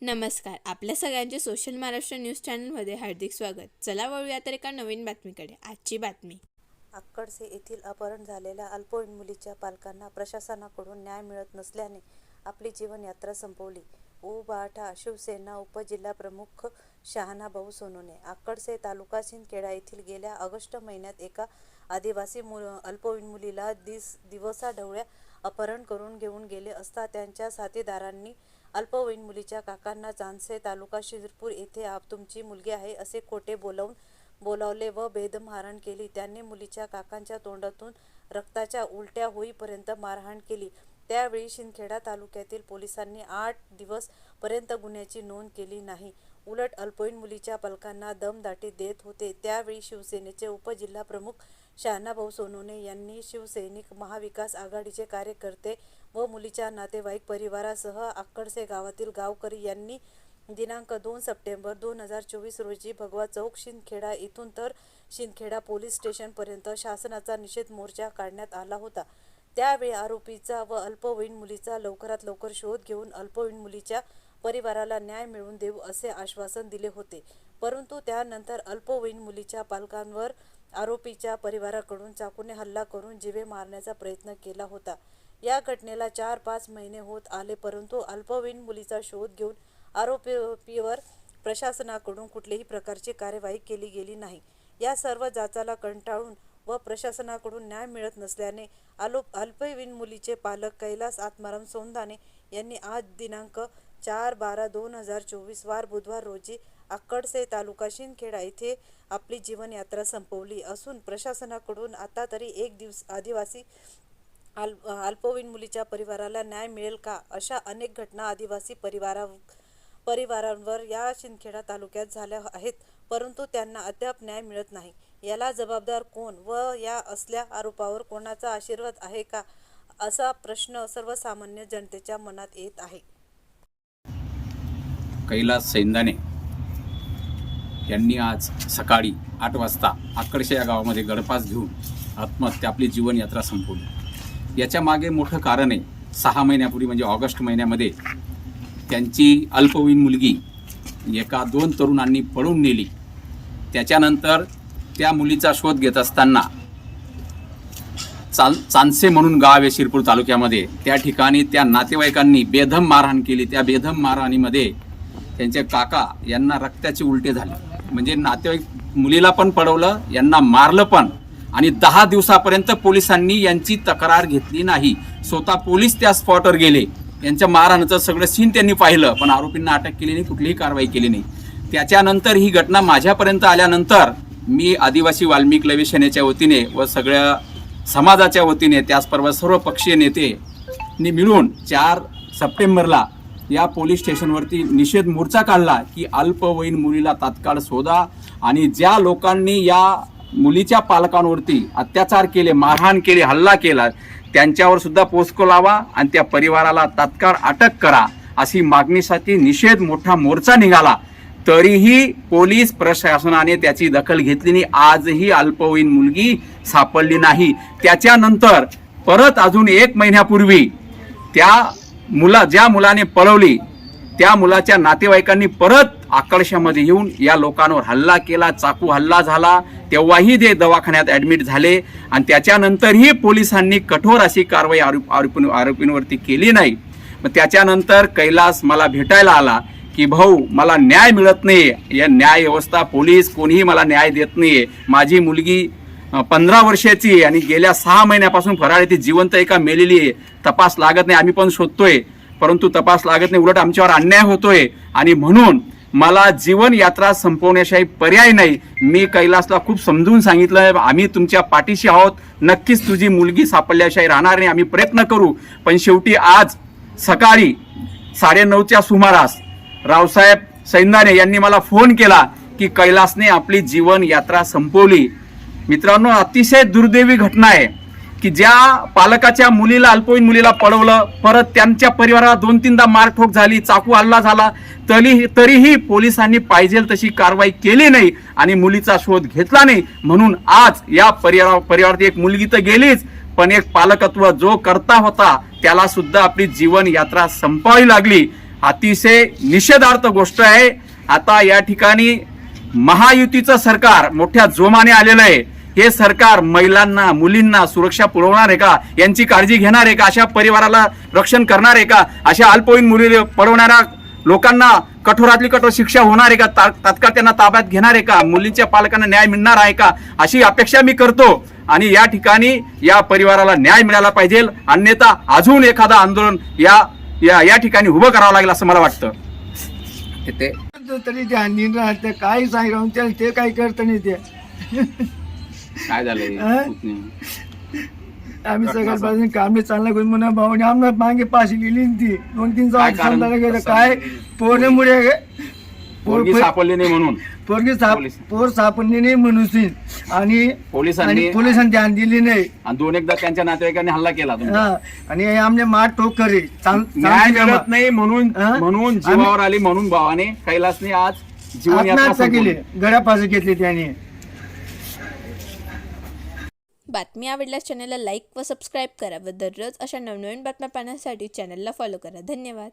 नमस्कार. आपल्या सगळ्यांचे सोशल महाराष्ट्र न्यूज चॅनलमध्ये हार्दिक स्वागत. चला वळूया तर एका नवीन बातमीकडे. आजची बातमी. अक्कडसे येथील अपहरण झालेल्या अल्पवयीन मुलीच्या पालकांना प्रशासनाकडून न्याय मिळत नसल्याने आपली जीवनयात्रा संपवली. उबाठा शिवसेना उपजिल्हाप्रमुख शहानाभाऊ सोनवणे. अक्कडसे तालुका शिंदखेडा येथील गेल्या ऑगस्ट महिन्यात एका आदिवासी अल्पवयीन मुलीला दिवसाढवळ्या अपहरण करून घेऊन गेले असता त्यांच्या साथीदारांनी अल्पवयीन मुलीच्या काकांना चांदसे तालुका शिरपूर येथे तुमची मुलगी आहे असे खोटे बोलावले व बेदम केली. त्यांनी मुलीच्या काकांच्या तोंडातून रक्ताच्या उलट्या होईपर्यंत मारहाण केली. त्यावेळी शिंदखेडा तालुक्यातील पोलिसांनी 8 दिवस पर्यंत गुन्ह्याची नोंद केली नाही. उलट अल्पवयीन मुलीच्या पालकांना दमदाटी देत होते. त्यावेळी शिवसेनेचे उपजिल्हाप्रमुख शहानाभाऊ सोनवणे यांनी शिवसैनिक महाविकास आघाडीचे कार्यकर्ते व मुलीच्या नातेवाईक परिवारासह अक्कडसे गावातील गावकरी यांनी दिनांक 2 सप्टेंबर 2024 रोजी भगवा चौक शिंदखेडा येथून तर शिंदखेडा पोलीस स्टेशनपर्यंत शासनाचा निषेध मोर्चा काढण्यात आला होता. त्यावेळी आरोपीचा व अल्पवयीन मुलीचा लवकरात लवकर शोध घेऊन अल्पवयीन मुलीच्या परिवाराला न्याय मिळवून देऊ असे आश्वासन दिले होते. परंतु त्यानंतर अल्पवयीन मुलीच्या पालकांवर आरोपीच्या परिवाराकडून चाकूने हल्ला करून जीवे मारण्याचा प्रयत्न केला होता. या घटनेला 4-5 महिने होत आले, परंतु अल्पवयीन मुलीचा शोध घेऊन आरोपीवर प्रशासनाकडून कुठल्याही प्रकारची कार्यवाही केली गेली नाही. या सर्व जाचाला कंटाळून व प्रशासनाकडून न्याय मिळत नसल्याने अल्पवयीन मुलीचे पालक कैलास आत्माराम सोंदाने यांनी आज दिनांक 4/12/2024 वार बुधवार रोजी अक्कडसे तालुका शिंदखेडा येथे आपली जीवनयात्रा संपवली असून प्रशासनाकडून आता तरी एक आदिवासी अल्पवयीन मुलीच्या परिवाराला न्याय मिळेल का, अशा अनेक घटना आदिवासी परिवारांवर या शिंदखेडा तालुक्यात झाल्या आहेत, परंतु त्यांना अद्याप न्याय मिळत नाही. याला जबाबदार कोण व या असल्या आरोपावर कोणाचा आशीर्वाद आहे का, असा प्रश्न सर्वसामान्य जनतेच्या मनात येत आहे. कैलास सैंदाने यांनी आज सकाळी 8 वाजता अक्कडसे या गावामध्ये गळफास घेऊन आत्महत्या आपली जीवनयात्रा संपवली. याच्या मागे मोठं कारण आहे. 6 महिन्यापूर्वी म्हणजे ऑगस्ट महिन्यामध्ये त्यांची अल्पवयीन मुलगी 2 तरुणांनी पळून नेली. त्याच्यानंतर त्या मुलीचा शोध घेत असताना चांदसे म्हणून गाव आहे शिरपूर तालुक्यामध्ये, त्या ठिकाणी त्या नातेवाईकांनी बेदम मारहाण केली. त्या बेदम मारहाणीमध्ये त्यांचे काका यांना रक्ताचे उलटे झाले. म्हणजे नातेवाईक मुलीला पण पळवलं, यांना मारलं पण, आणि 10 दिवसापर्यंत पोलिसांनी यांची तक्रार घेतली नाही. स्वतः पोलीस त्या स्पॉटवर गेले. यांच्या मारहाणाचं सगळं सीन त्यांनी पाहिलं, पण आरोपींना अटक केली नाही, कुठलीही कारवाई केली नाही. त्याच्यानंतर ही घटना माझ्यापर्यंत आल्यानंतर मी आदिवासी वाल्मिक लवे सेनेच्या वतीने व सगळ्या समाजाच्या वतीने त्याचबरोबर सर्व पक्षीय नेतेनी मिळून 4 सप्टेंबरला या पोलीस स्टेशनवरती निषेध मोर्चा काढला की अल्पवयीन मुलीला तात्काळ शोधा आणि ज्या लोकांनी या मुलीच्या पालकांवरती अत्याचार केले, मारहाण केली, हल्ला केला, त्यांच्यावर सुद्धा पोस्को लावा आणि त्या परिवाराला तात्काळ अटक करा, अशी मागणीसाठी निषेध मोठा मोर्चा निघाला. तरीही पोलीस प्रशासनाने त्याची दखल घेतली नाही. आजही अल्पवयीन मुलगी सापडली नाही. त्याच्यानंतर परत अजून 1 महिन्यापूर्वी ज्या मुलाने पळवली त्या मुलाच्या नातेवाईकांनी परत अक्कडशामध्ये येऊन या लोकांवर हल्ला केला, चाकू हल्ला झाला. तेव्हाही ते दवाखान्यात ॲडमिट झाले आणि त्याच्यानंतरही पोलिसांनी कठोर अशी कारवाई आरोपींवरती केली नाही. मग त्याच्यानंतर कैलास मला भेटायला आला की भाऊ, मला न्याय मिळत नाही, या न्याय व्यवस्था पोलीस कोणीही मला न्याय देत नाही. माझी मुलगी 15 वर्षाची आहे आणि गेल्या 6 महिन्यापासून फरार आहे. ती जिवंत आहे का मेलेली आहे तपास लागत नाही. आम्ही पण शोधतोय, परंतु तपास लागत नाही. उलट आमच्यावर अन्याय होतोय आणि म्हणून मला जीवन यात्रा संपवण्याशिवाय पर्याय नाही. मी कैलासला खूप समजून सांगितलं, आम्ही तुमच्या पाठीशी आहोत, नक्कीच तुझी मुलगी सापडल्याशिवाय राहणार नाही, आम्ही प्रयत्न करू. पण शेवटी आज सकाळी 9:30च्या सुमारास रावसाहेब सैंदाने यांनी मला फोन केला की कैलासने आपली जीवन यात्रा संपवली. मित्रांनो, अतिशय दुर्दैवी घटना आहे की ज्या पालकाच्या मुलीला, अल्पवयीन मुलीला पळवलं, परत त्यांच्या परिवाराला 2-3दा मारठोक झाली, चाकू हल्ला झाला, तरीही पोलिसांनी पाहिजे तशी कारवाई केली नाही आणि मुलीचा शोध घेतला नाही. म्हणून आज या परिवारात एक मुलगी तर गेलीच, पण एक पालकत्व जो करता होता त्याला सुद्धा आपली जीवन यात्रा संपवावी लागली. अतिशय निषेधार्थ गोष्ट आहे. आता या ठिकाणी महायुतीचं सरकार मोठ्या जोमाने आलेलं आहे. हे सरकार महिलांना मुलींना सुरक्षा पुरवणार आहे का? यांची काळजी घेणार आहे का? अशा परिवाराला रक्षण करणार आहे का? अशा अल्पवयीन मुली पळवणाऱ्या लोकांना कठोरातली कठोर शिक्षा होणार आहे का? तात्काळ त्यांना ताब्यात घेणार आहे का? मुलींच्या पालकांना न्याय मिळणार आहे का? अशी अपेक्षा मी करतो. आणि या ठिकाणी या परिवाराला न्याय मिळाला पाहिजे. अन्यथा अजून एखादं आंदोलन या ठिकाणी उभं करावं लागेल असं मला वाटतं. ते तरी ते अंडीन राहते काय सांगितलं ते काही करत नाही ते. काय झालंय? आम्ही सगळ्यापासून कामे चालला करून म्हणा भाऊने आम्हाला मागे पाशी लिहिली ती 2-3 काय कारण? समजायला गेलं काय पोरमुळे पोरगी सापडली नाही म्हणून पोर सापडली नाही म्हणून आणि पोलिसांनी ध्यान दिली नाही आणि 2-1दा त्यांच्या नातेवाईकांनी हल्ला केला. आणि आमने मार ठोक करे न्याय मिळत नाही म्हणून जीवावर आली म्हणून भावाने कैलासने आज जीवन यात्रा केली गळ्यापासून घेतली त्याने. बातमी आवडल्यास चॅनलला लाईक व सबस्क्राईब करा व दररोज अशा नवनवीन बातम्या पाहण्यासाठी चॅनलला फॉलो करा. धन्यवाद.